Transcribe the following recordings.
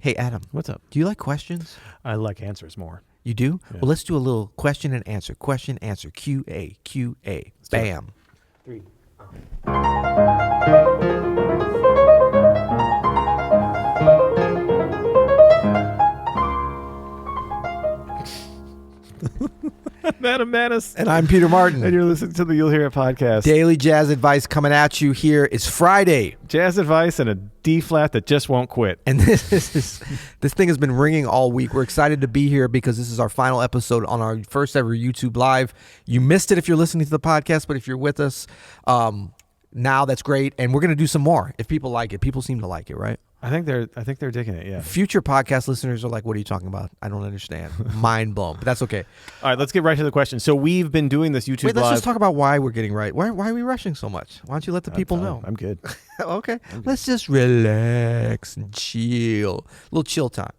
Hey, Adam. What's up? Do you like questions? I like answers more. You do? Yeah. Well, let's do a little question and answer. Question, answer. QA, QA. Bam. 3. I'm Adam Maness. And I'm Peter Martin. And you're listening to the You'll Hear It podcast. Daily jazz advice coming at you here. It's Friday. Jazz advice and a D flat that just won't quit. And this thing has been ringing all week. We're excited to be here because this is our final episode on our first ever YouTube Live. You missed it if you're listening to the podcast, but if you're with us now, that's great. And we're going to do some more if people like it. People seem to like it, right? I think they're digging it, yeah. Future podcast listeners are like, what are you talking about? I don't understand. Mind blown. But that's okay. All right, let's get right to the question. So we've been doing this YouTube Wait, let's Live. just talk about why we're getting right. Why are we rushing so much? Why don't you let the people know? I'm good. Okay. Let's just relax and chill. A little chill time.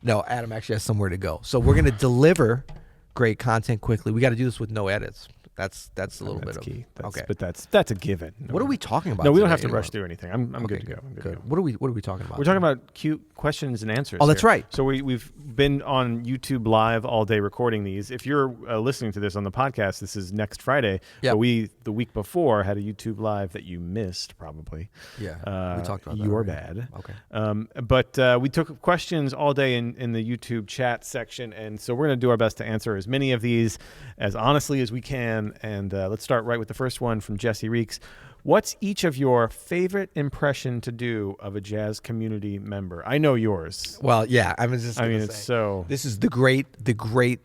No, Adam actually has somewhere to go. So we're going to deliver great content quickly. We got to do this with no edits. That's a little bit of key. Okay. But that's a given. What are we talking about? No, we don't today have to anymore? rush through anything. I'm Okay, good to go. I'm good to Good. go. What are we talking about? We're talking about cute questions and answers. Oh, that's here. right. So we've been on YouTube Live all day recording these. If you're listening to this on the podcast, this is next Friday. Yep. But we, the week before, had a YouTube Live that you missed probably. Yeah. We talked about that. You're already. bad. Okay. But we took questions all day in the YouTube chat section, and so we're going to do our best to answer as many of these as honestly as we can. And let's start right with the first one from Jesse Reeks. What's each of your favorite impression to do of a jazz community member? I know yours. Well, yeah. I was just. I mean, gonna it's say, so. This is the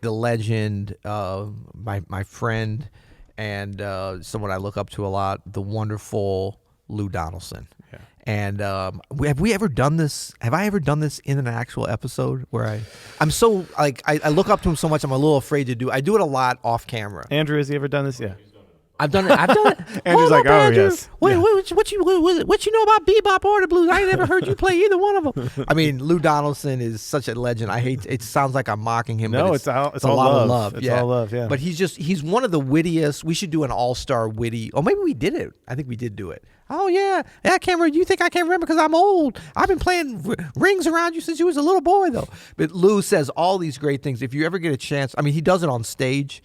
legend, my friend, and someone I look up to a lot. The wonderful Lou Donaldson. Yeah. And have we ever done this? Have I ever done this in an actual episode where I'm so like I look up to him so much I'm a little afraid to do. I do it a lot off camera. Andrew, has he ever done this? Yeah. I've done it. Andrew's like, Andrew. yes. Wait, Yeah. what you know about bebop or the blues? I ain't never heard you play either one of them. I mean, Lou Donaldson is such a legend. I hate it. Sounds like I'm mocking him. No, but it's all a lot of love. It's yeah. all love, yeah. But he's one of the wittiest. We should do an all-star witty. Oh, maybe we did it. I think we did do it. Oh, yeah. I can't remember. You think I can't remember because I'm old. I've been playing rings around you since you was a little boy, though. But Lou says all these great things. If you ever get a chance, I mean, he does it on stage.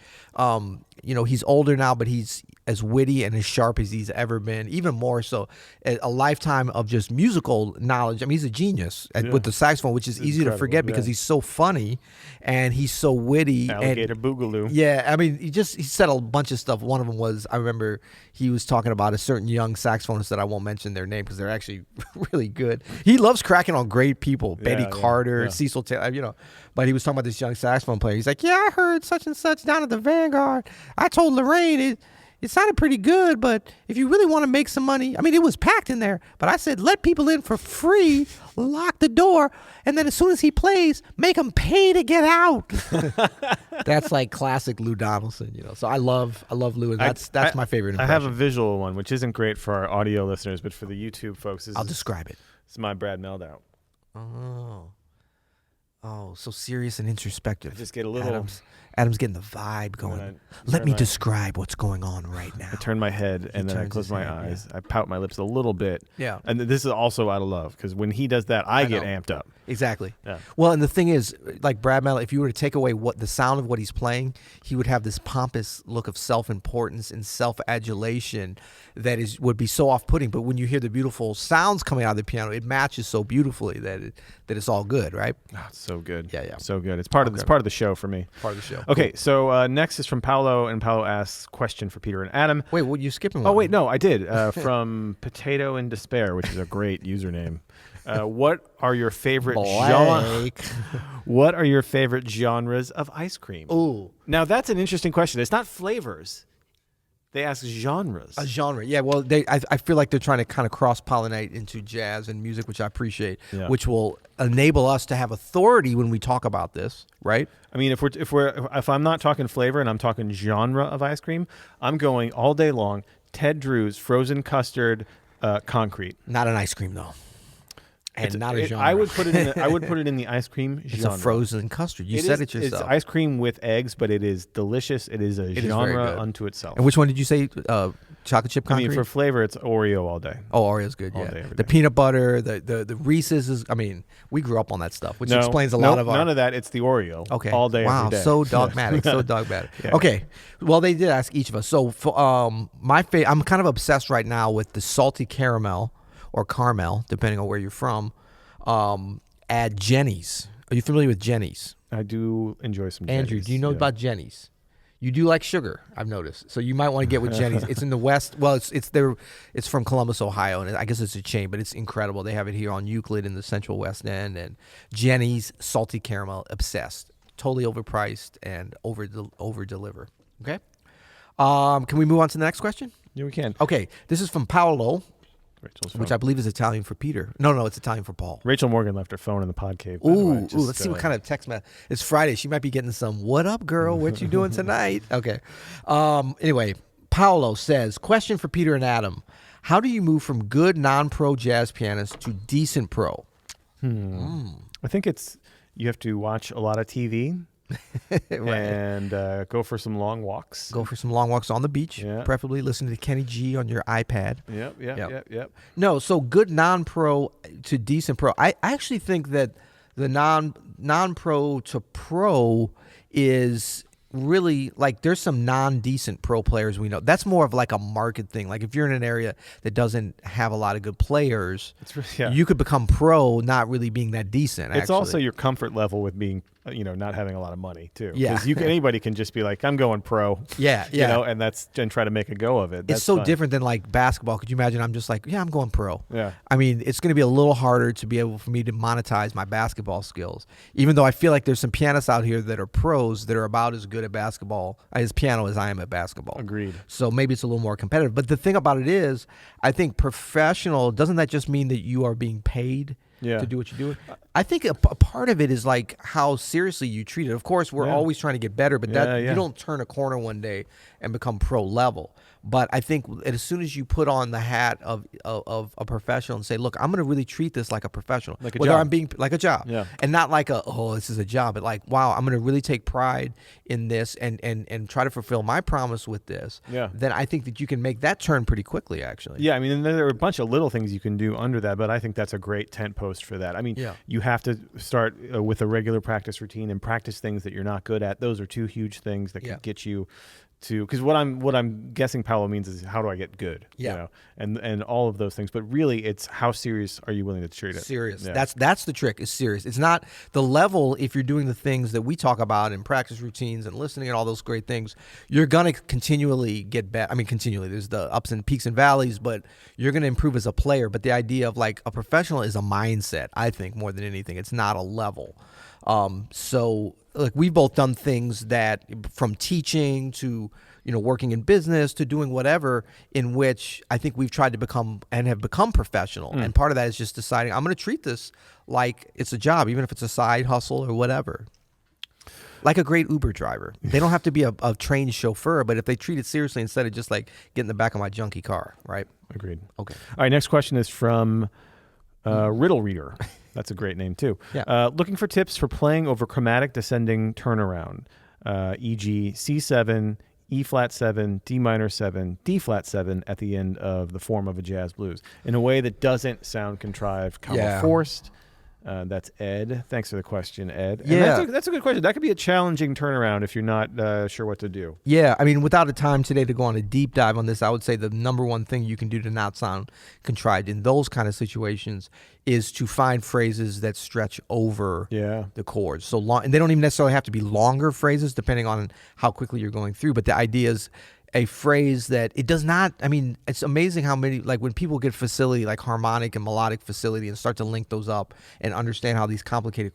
He's older now, but he's as witty and as sharp as he's ever been, even more so. A lifetime of just musical knowledge. I mean, he's a genius with the saxophone, which is easy to forget because he's so funny and he's so witty. Alligator Boogaloo. Yeah, I mean, he said a bunch of stuff. One of them was, I remember he was talking about a certain young saxophonist that I won't mention their name because they're actually really good. He loves cracking on great people, Betty Carter, Cecil Taylor, But he was talking about this young saxophone player. He's like, yeah, I heard such and such down at the Vanguard. I told Lorraine it sounded pretty good, but if you really want to make some money, I mean, it was packed in there, but I said, let people in for free, lock the door, and then as soon as he plays, make them pay to get out. That's like classic Lou Donaldson, So I love Lou, and that's my favorite impression. I have a visual one, which isn't great for our audio listeners, but for the YouTube folks, I'll describe it. It's my Brad Meldow. Oh, so serious and introspective. I just get a little... Adam's getting the vibe going. Let me describe what's going on right now. I turn my head and then I close my eyes. Yeah. I pout my lips a little bit. Yeah. And this is also out of love because when he does that, I get amped up. Exactly. Yeah. Well, and the thing is, like Brad Meldow, if you were to take away what the sound of what he's playing, he would have this pompous look of self-importance and self-adulation that would be so off-putting. But when you hear the beautiful sounds coming out of the piano, it matches so beautifully that it's all good, right? Oh, it's so good. Yeah. So good. It's part of the show for me. Part of the show. Okay, cool. So next is from Paolo, and Paolo asks question for Peter and Adam. Wait, well, you skipping one? Oh wait, no, I did. From Potato in Despair, which is a great username. What are your favorite What are your favorite genres of ice cream? Ooh. Now that's an interesting question. It's not flavors. They ask genres. A genre, yeah. Well, I feel like they're trying to kind of cross-pollinate into jazz and music, which I appreciate, which will enable us to have authority when we talk about this, right? I mean, if I'm not talking flavor and I'm talking genre of ice cream, I'm going all day long. Ted Drew's frozen custard, concrete. Not an ice cream though. And not a genre. I would put it in the ice cream genre. It's a frozen custard. You said it yourself. It's ice cream with eggs, but it is delicious. It is a genre unto itself. And which one did you say? chocolate chip concrete? I mean, for flavor, it's Oreo all day. Oh, Oreo's good, All yeah. day, every The day. peanut butter, the Reese's is, I mean, we grew up on that stuff, which explains a lot of our... None of that. It's the Oreo. Okay. All day, wow, every day. so dogmatic, so dogmatic. Yeah. Okay. Well, they did ask each of us. So I'm kind of obsessed right now with the salty caramel or caramel, depending on where you're from, at Jenny's. Are you familiar with Jenny's? I do enjoy some Andrew, Jenny's, do you know about Jenny's? You do like sugar, I've noticed. So you might want to get with Jenny's. It's in the West. Well, it's from Columbus, Ohio, and I guess it's a chain, but it's incredible. They have it here on Euclid in the Central West End, and Jenny's salty caramel, obsessed. Totally overpriced and over deliver. Okay. Can we move on to the next question? Yeah, we can. Okay. This is from Paolo, Rachel's which phone. I believe is Italian for Peter. No, it's Italian for Paul. Rachel Morgan left her phone in the pod cave. by the way. Ooh, let's see what kind of text message. It's Friday. She might be getting some, "What up, girl? What you doing tonight?" Okay. Anyway, Paolo says, question for Peter and Adam. How do you move from good non-pro jazz pianist to decent pro? I think you have to watch a lot of TV and go for some long walks. Go for some long walks on the beach, Yeah. preferably listen to Kenny G on your iPad. Yep. No, so good non-pro to decent pro. I actually think that the non-pro to pro is really, like, there's some non-decent pro players we know. That's more of like a market thing. Like if you're in an area that doesn't have a lot of good players, you could become pro not really being that decent. It's also your comfort level with being, not having a lot of money too. Yeah. Because anybody can just be like, I'm going pro. Yeah. And try to make a go of it. That's it's so fine. different than like basketball. Could you imagine? I'm just like, yeah, I'm going pro. Yeah. I mean, it's going to be a little harder to be able for me to monetize my basketball skills, even though I feel like there's some pianists out here that are pros that are about as good at basketball, as piano as I am at basketball. Agreed. So maybe it's a little more competitive. But the thing about it is, I think professional, doesn't that just mean that you are being paid to do what you do? I think a part of it is like how seriously you treat it. Of course, we're always trying to get better, but you don't turn a corner one day and become pro level. But I think as soon as you put on the hat of a professional and say, look, I'm going to really treat this like a professional, like a whether job. I'm being like a job, and not like this is a job, but like, wow, I'm going to really take pride in this and try to fulfill my promise with this. Then I think that you can make that turn pretty quickly, actually. Yeah, I mean, there are a bunch of little things you can do under that, but I think that's a great tent post for that. I mean, you have to start with a regular practice routine and practice things that you're not good at. Those are two huge things that can get you to, because what I'm guessing Paolo means is, how do I get good? And all of those things. But really, it's how serious are you willing to treat it? Serious. That's the trick, is serious. It's not the level. If you're doing the things that we talk about in practice routines and listening and all those great things, you're gonna continually get better. I mean, continually. There's the ups and peaks and valleys, but you're gonna improve as a player. But the idea of like a professional is a mindset, I think, more than anything. It's not a level. So like we've both done things that, from teaching to working in business to doing whatever, in which I think we've tried to become and have become professional. And part of that is just deciding, I'm going to treat this like it's a job, even if it's a side hustle or whatever. Like a great Uber driver. They don't have to be a trained chauffeur, but if they treat it seriously instead of just like getting in the back of my junky car, right? Agreed. Okay. All right, next question is from Riddle Reader. That's a great name too. Looking for tips for playing over chromatic descending turnaround, e.g. C7, E flat 7, D minor 7, D flat 7 at the end of the form of a jazz blues in a way that doesn't sound contrived, forced. That's Ed. Thanks for the question, Ed. And that's a good question. That could be a challenging turnaround if you're not sure what to do. Yeah, I mean, without a time today to go on a deep dive on this, I would say the number one thing you can do to not sound contrived in those kind of situations is to find phrases that stretch over the chords. So long, and they don't even necessarily have to be longer phrases, depending on how quickly you're going through. But the idea is a phrase that it does not, I mean, it's amazing how many, like when people get facility, like harmonic and melodic facility, and start to link those up and understand how these complicated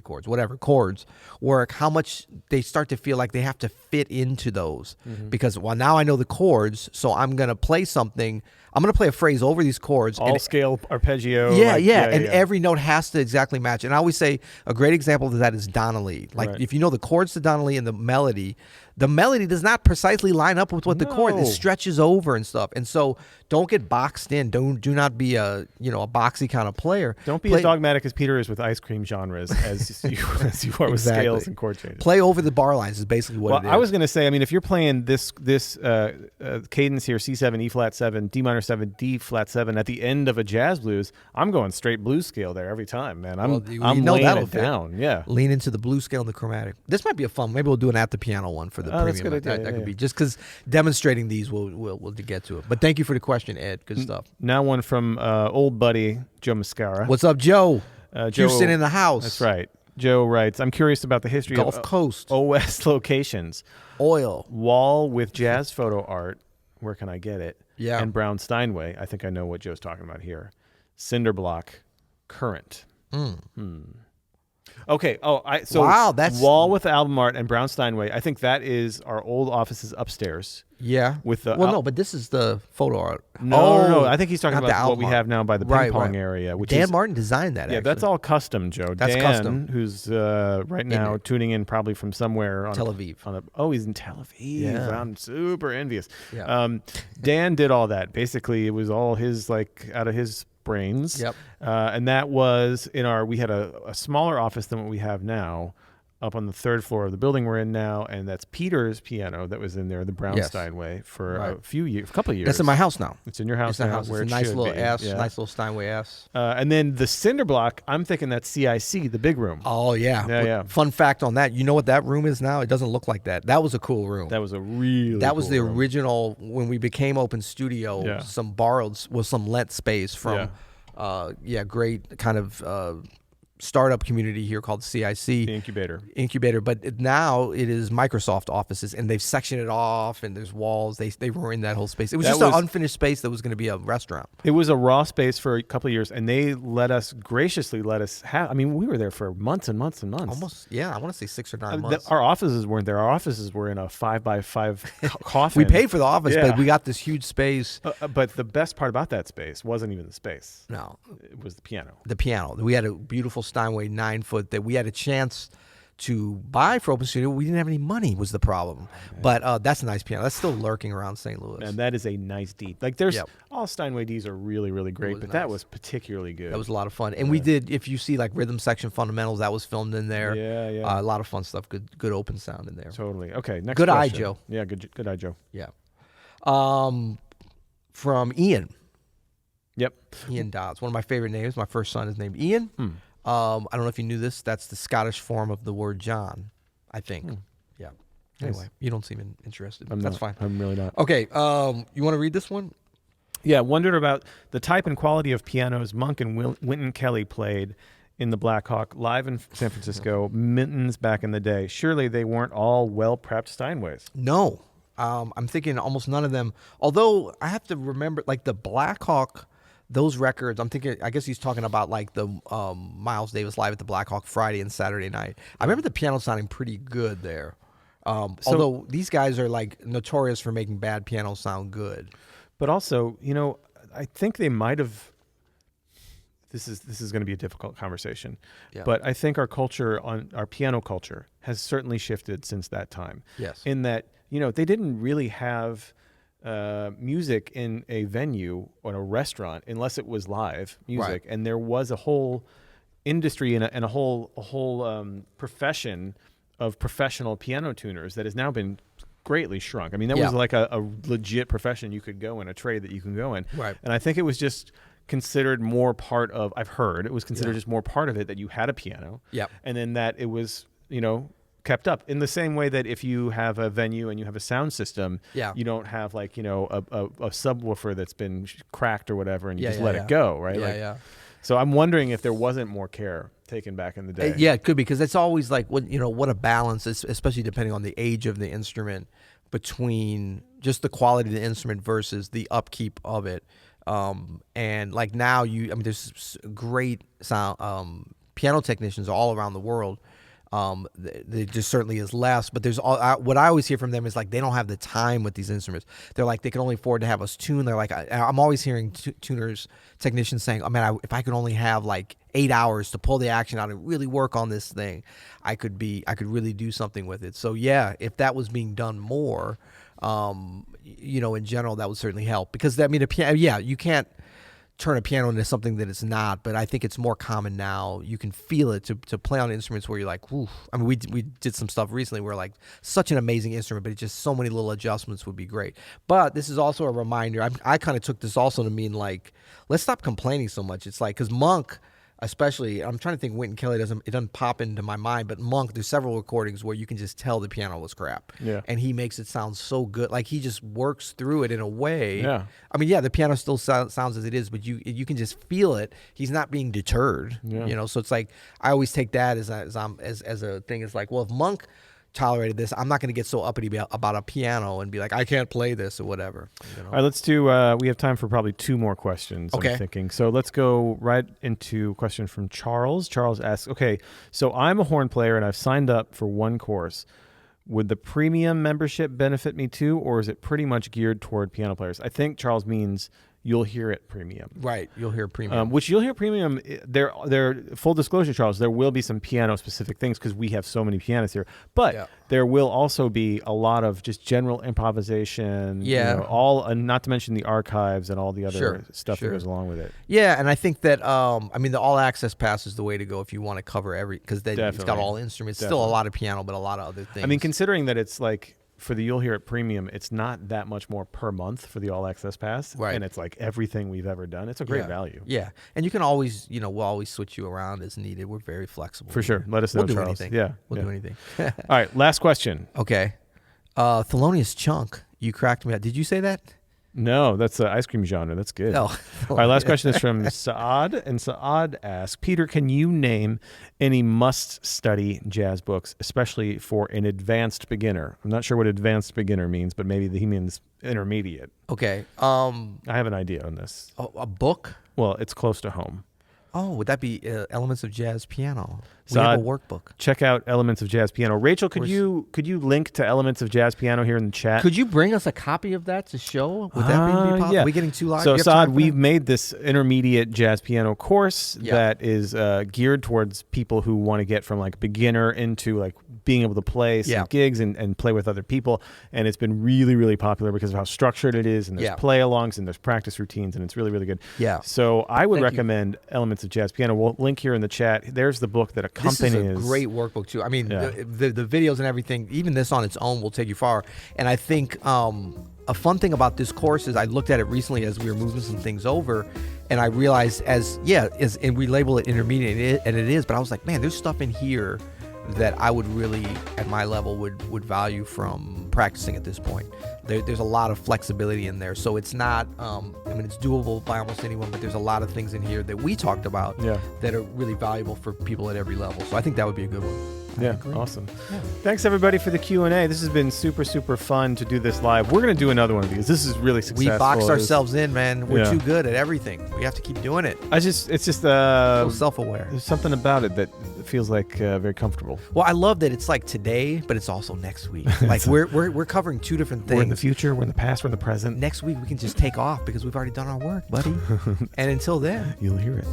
chords, whatever chords work, how much they start to feel like they have to fit into those. Because, well, now I know the chords, so I'm going to play something. I'm going to play a phrase over these chords. All scale arpeggio. And every note has to exactly match. And I always say a great example of that is Donnelly. Like if you know the chords to Donnelly and the melody does not precisely line up with what the chord, it stretches over and stuff. And so Don't get boxed in. Do not be a boxy kind of player. Don't be as dogmatic as Peter is with ice cream genres as you are with scales and chord changes. Play over the bar lines is basically what it is. I was going to say, I mean, if you're playing this cadence here, C7, E flat 7, D minor 7, D flat 7 at the end of a jazz blues, I'm going straight blues scale there every time, man. I'm laying it down. Yeah. Lean into the blues scale and the chromatic. This might be a fun. Maybe we'll do an at the piano one for the premium. That's a good idea. That could be just because demonstrating these we'll get to it. But thank you for the question, Ed. Good stuff. Now one from old buddy Joe Mascara. What's up, Joe? Joe, Houston in the house. That's right. Joe writes, I'm curious about the history Gulf of Coast OS locations. Oil. Wall with jazz photo art. Where can I get it? Yeah. And Brown Steinway. I think I know what Joe's talking about here. Cinder block. Current. Okay. Wow, that's Wall with album art and Brown Steinway. I think that is our old offices upstairs. Yeah. With the no, but this is the photo art. No. I think he's talking about what we art. have now by the ping pong area. Which Dan Martin designed that. Yeah, actually. that's all custom, Joe. That's Dan, custom. Who's right now tuning in probably from somewhere on Tel Aviv. He's in Tel Aviv. Yeah. I'm super envious. Yeah. Dan did all that. Basically, it was all his out of his brains. Yep. And that was we had a smaller office than what we have now, up on the third floor of the building we're in now, and that's Peter's piano that was in there, the Brown Steinway, for a couple of years. That's in my house now. It's in your house it's now. It's where a nice little S, yeah. nice little Steinway S. And then the cinder block, I'm thinking that's CIC, the big room. Oh, yeah. Yeah. Fun fact on that, you know what that room is now? It doesn't look like that. That was a cool room. That was a really That was cool the room. original, when we became Open Studio, some lent space from, great kind of startup community here called CIC. The incubator. But now it is Microsoft offices, and they've sectioned it off, and there's walls. They were in that whole space. It was an unfinished space that was going to be a restaurant. It was a raw space for a couple of years, and they graciously let us have. I mean, we were there for months and months and months. Almost, I want to say 6 or 9 months. Our offices weren't there. Our offices were in a 5x5 coffin. We paid for the office, but we got this huge space. But the best part about that space wasn't even the space. No. It was the piano. The piano. We had a beautiful Steinway 9-foot that we had a chance to buy for Open Studio. We didn't have any money was the problem. But that's a nice piano. That's still lurking around St. Louis. And that is a nice D. There's all Steinway Ds are really, really great, but that was particularly good. That was a lot of fun. And we did, if you see Rhythm Section Fundamentals, that was filmed in there. Yeah. A lot of fun stuff. Good open sound in there. Totally. Okay, next good question. Eye, Joe. Yeah, good eye, Joe. Yeah. From Ian. Yep. Ian Dodds. One of my favorite names. My first son is named Ian. I don't know if you knew this. That's the Scottish form of the word John, I think. Yeah. Anyway, you don't seem interested. That's fine. I'm really not. Okay. You want to read this one? Yeah. Wondered about the type and quality of pianos Monk and Wynton Kelly played in the Black Hawk live in San Francisco, Minton's back in the day. Surely they weren't all well-prepped Steinways. No. I'm thinking almost none of them. Although I have to remember, the Black Hawk, those records, I'm thinking, I guess he's talking about the Miles Davis live at the Black Hawk Friday and Saturday night. I remember the piano sounding pretty good there. Although these guys are notorious for making bad pianos sound good. But also, I think they might have. This is going to be a difficult conversation, but I think our piano culture has certainly shifted since that time. Yes. In that they didn't really have music in a venue or a restaurant unless it was live music, and there was a whole industry and a whole profession of professional piano tuners that has now been greatly shrunk. I mean, that was a legit profession you could go in, a trade that you can go in. Right. And I think it was just considered more part of, I've heard, it was considered just more part of it that you had a piano. Yep. And then that it was, kept up in the same way that if you have a venue and you have a sound system, you don't have a subwoofer that's been cracked or whatever and you just let it go, right? Yeah. So I'm wondering if there wasn't more care taken back in the day. Yeah, it could be, because it's always what a balance is, especially depending on the age of the instrument, between just the quality of the instrument versus the upkeep of it. And now there's great sound piano technicians all around the world. There just certainly is less, but there's what I always hear from them is they don't have the time with these instruments. They're they can only afford to have us tune. They're I'm always hearing technicians saying, "Oh man, if I could only have 8 hours to pull the action out and really work on this thing, I could really do something with it." So yeah, if that was being done more, In general, that would certainly help because a piano. Yeah, you can't turn a piano into something that it's not, but I think it's more common now. You can feel it to play on instruments where you're like, whew. I mean, we did some stuff recently where like such an amazing instrument, but it's just so many little adjustments would be great. But this is also a reminder. I kind of took this also to mean like, let's stop complaining so much. It's like, because Monk, especially, I'm trying to think Wynton Kelly doesn't pop into my mind, but Monk, there's several recordings where you can just tell the piano was crap. Yeah. And he makes it sound so good. Like he just works through it in a way. Yeah. I mean, yeah, the piano still sounds as it is, but you can just feel it. He's not being deterred. Yeah. So it's like I always take that as a thing. It's like, well, if Monk tolerated this, I'm not going to get so uppity about a piano and be like, I can't play this or whatever. All right, let's do, we have time for probably 2 more questions, okay. I'm thinking. So let's go right into a question from Charles. Charles asks, okay, so I'm a horn player and I've signed up for one course. Would the premium membership benefit me too, or is it pretty much geared toward piano players? I think Charles means you'll hear it premium. Right, you'll hear premium. Which you'll hear premium. There, full disclosure, Charles, there will be some piano-specific things because we have so many pianists here. But there will also be a lot of just general improvisation. Yeah. All, not to mention the archives and all the other stuff that goes along with it. Yeah, and I think that, the all-access pass is the way to go if you want to cover because then it's got all instruments. Still a lot of piano, but a lot of other things. I mean, considering that it's like, for the You'll Hear It Premium, it's not that much more per month for the All Access Pass. Right. And it's like everything we've ever done. It's a great value. Yeah. And you can always, we'll always switch you around as needed. We're very flexible. For sure. Let us know, We'll do Charles. anything. Yeah. We'll do anything. All right. Last question. Okay. Thelonious Chunk. You cracked me out. Did you say that? No, that's the ice cream genre. That's good. Oh. All right, last question is from Saad. And Saad asks, Peter, can you name any must-study jazz books, especially for an advanced beginner? I'm not sure what advanced beginner means, but maybe he means intermediate. Okay. I have an idea on this. A book? Well, it's close to home. Oh, would that be Elements of Jazz Piano? We Saad, have a workbook. Check out Elements of Jazz Piano. Rachel, could you link to Elements of Jazz Piano here in the chat? Could you bring us a copy of that to show? Would that be possible? Yeah. Are we getting too long? So, Saad, we've made this intermediate jazz piano course that is geared towards people who want to get from like beginner into like being able to play some gigs and play with other people. And it's been really, really popular because of how structured it is. And there's play-alongs and there's practice routines. And it's really, really good. Yeah. So I would recommend Elements of Jazz Piano. We'll link here in the chat. There's the book that accompanies. This is a great workbook, too. I mean, the videos and everything, even this on its own will take you far. And I think a fun thing about this course is I looked at it recently as we were moving some things over, and I realized and we label it intermediate, and it is, but I was like, man, there's stuff in here that I would really, at my level, would value from practicing at this point. There's a lot of flexibility in there, so it's not, it's doable by almost anyone, but there's a lot of things in here that we talked about that are really valuable for people at every level. So I think that would be a good one. Yeah, awesome. Yeah. Thanks, everybody, for the Q&A. This has been super, super fun to do this live. We're going to do another one of these. This is really successful. We boxed ourselves in, man. We're too good at everything. We have to keep doing it. It's just so self-aware. There's something about it that feels like very comfortable. Well, I love that it's like today, but it's also next week. Like we're covering two different things. We're in the future, we're in the past, we're in the present. Next week we can just take off because we've already done our work, buddy. And until then, you'll hear it.